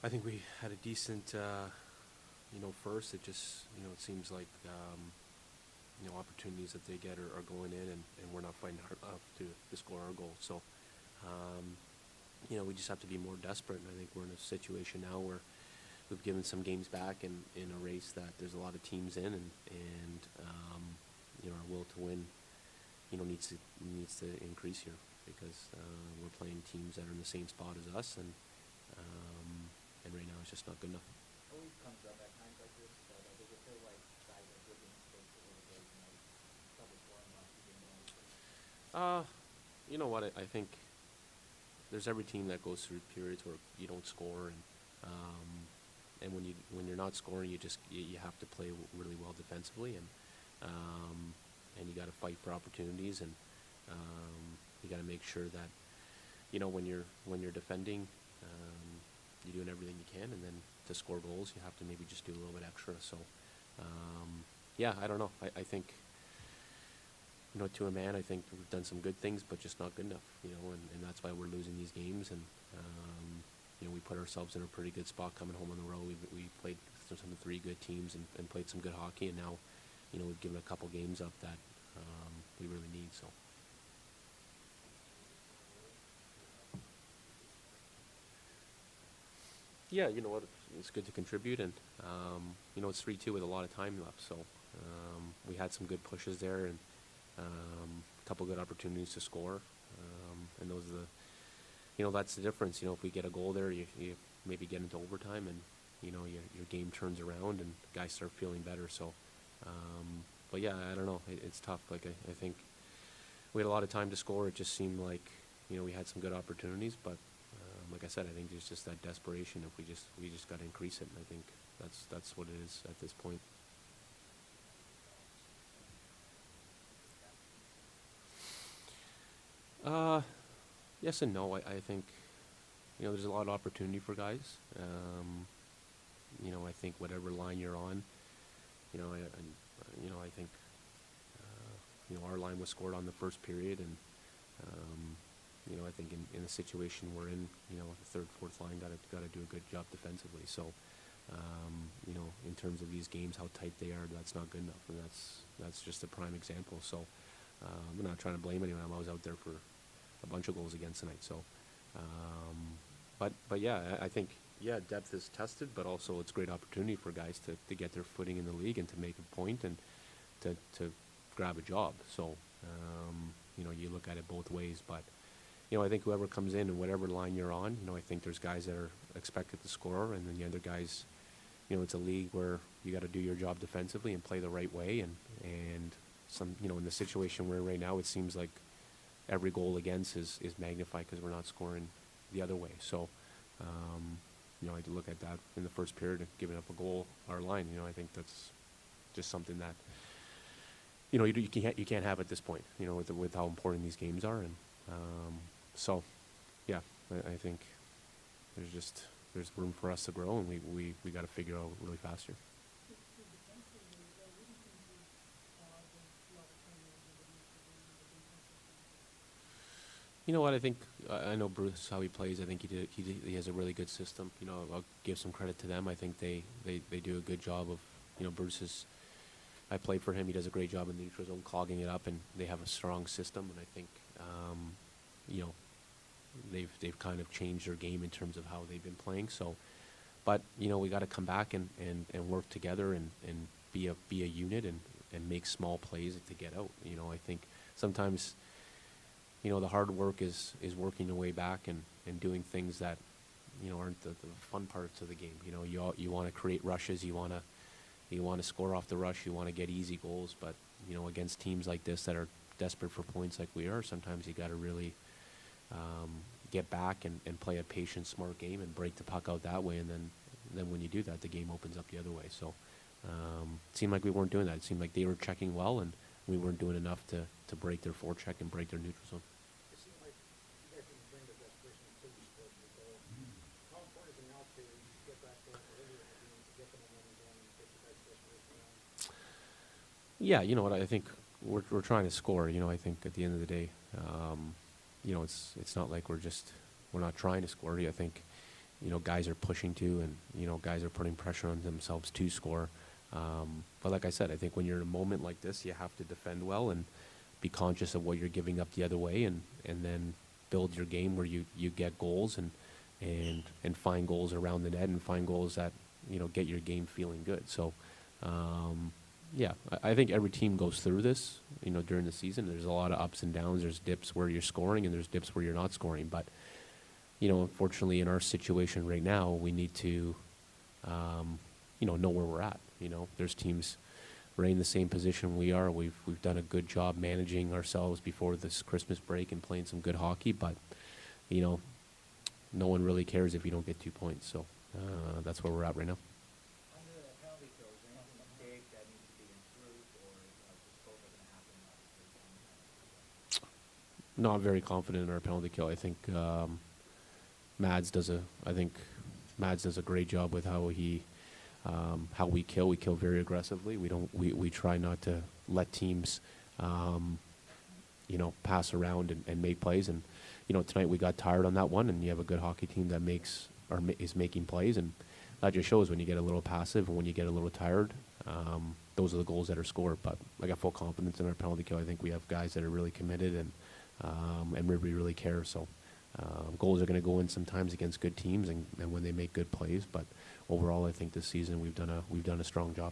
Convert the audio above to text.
I think we had a decent, first. It just, it seems like, opportunities that they get are going in, and we're not finding hard enough to score our goal. So, um, we just have to be more desperate. And I think we're in a situation now where we've given some games back in a race that there's a lot of teams in, and our will to win, needs to increase here because we're playing teams that are in the same spot as us, and right now it's just not good enough. Always comes up at times like this, but does it feel like guys are giving mistakes a little bit, trouble scoring off you didn't know? You know what? I think there's every team that goes through periods where you don't score, and when you're not scoring, you have to play really well defensively, and you got to fight for opportunities, and you got to make sure that when you're defending, you're doing everything you can, and then to score goals, you have to maybe just do a little bit extra. So, I don't know. I think, to a man, I think we've done some good things, but just not good enough, and that's why we're losing these games. And, we put ourselves in a pretty good spot coming home on the road. We played some three good teams and played some good hockey, and now, we've given a couple games up that we really need. So. Yeah, you know what? It's good to contribute, and it's 3-2 with a lot of time left. So we had some good pushes there, and a couple good opportunities to score, and those are that's the difference. If we get a goal there, you maybe get into overtime, and your game turns around, and guys start feeling better. So, but yeah, I don't know. It's tough. Like I think we had a lot of time to score. It just seemed like we had some good opportunities, but. Like I said, I think there's just that desperation. If we just got to increase it, and I think that's what it is at this point. Yes and no. I think there's a lot of opportunity for guys. I think whatever line you're on, I think our line was scored on the first period, and. I think in the situation we're in, the third, fourth line got to do a good job defensively. So, in terms of these games, how tight they are, that's not good enough, and that's just a prime example. So, I'm not trying to blame anyone. I was out there for a bunch of goals against tonight. So, but yeah, I think depth is tested, but also it's a great opportunity for guys to get their footing in the league and to make a point and to grab a job. So, you look at it both ways, but. I think whoever comes in and whatever line you're on, I think there's guys that are expected to score, and then the other guys, it's a league where you got to do your job defensively and play the right way, and some, in the situation we're in right now, it seems like every goal against is magnified because we're not scoring the other way. So, I look at that in the first period, giving up a goal, our line, I think that's just something that, you can't have at this point, with how important these games are, and. So, yeah, I think there's room for us to grow, and we got to figure out really fast here. You know what? I think I know Bruce how he plays. I think he has a really good system. I'll give some credit to them. I think they do a good job of Bruce is. I played for him. He does a great job in the neutral zone, clogging it up, and they have a strong system. And I think they've kind of changed their game in terms of how they've been playing. So, but we got to come back and work together and be a unit and make small plays to get out. I think sometimes the hard work is working your way back and doing things that aren't the fun parts of the game. You want to create rushes, you want to score off the rush, you want to get easy goals, but against teams like this that are desperate for points like we are, sometimes you got to really get back and play a patient, smart game and break the puck out that way, and then when you do that, the game opens up the other way. So it seemed like we weren't doing that. It seemed like they were checking well, and we weren't doing enough to break their forecheck and break their neutral zone. It seemed like you guys didn't bring the desperation until you scored your goal. How important is it now to get back going earlier in the game to get the momentum going and get the guys' desperation going? Yeah, you know what? I think we're trying to score. I think at the end of the day, it's not like we're just we're not trying to score. I think, guys are pushing to, and guys are putting pressure on themselves to score. But like I said, I think when you're in a moment like this, you have to defend well and be conscious of what you're giving up the other way, and then build your game where you get goals and find goals around the net and find goals that get your game feeling good. So yeah, I think every team goes through this during the season. There's a lot of ups and downs. There's dips where you're scoring and there's dips where you're not scoring. But unfortunately, in our situation right now, we need to know where we're at. There's teams right in the same position we are. We've done a good job managing ourselves before this Christmas break and playing some good hockey, but no one really cares if you don't get 2 points. So that's where we're at right now. On the penalty kill, is there anything big that needs to be improved, or just both are going to happen obviously? No, I'm very confident in our penalty kill. I think Mads does a great job with how we kill. We kill very aggressively. We try not to let teams pass around and make plays. And tonight we got tired on that one, and you have a good hockey team that is making plays, and that just shows when you get a little passive and when you get a little tired. Those are the goals that are scored. But I got full confidence in our penalty kill. I think we have guys that are really committed and really care. So goals are going to go in sometimes against good teams and when they make good plays. But overall, I think this season we've done a strong job.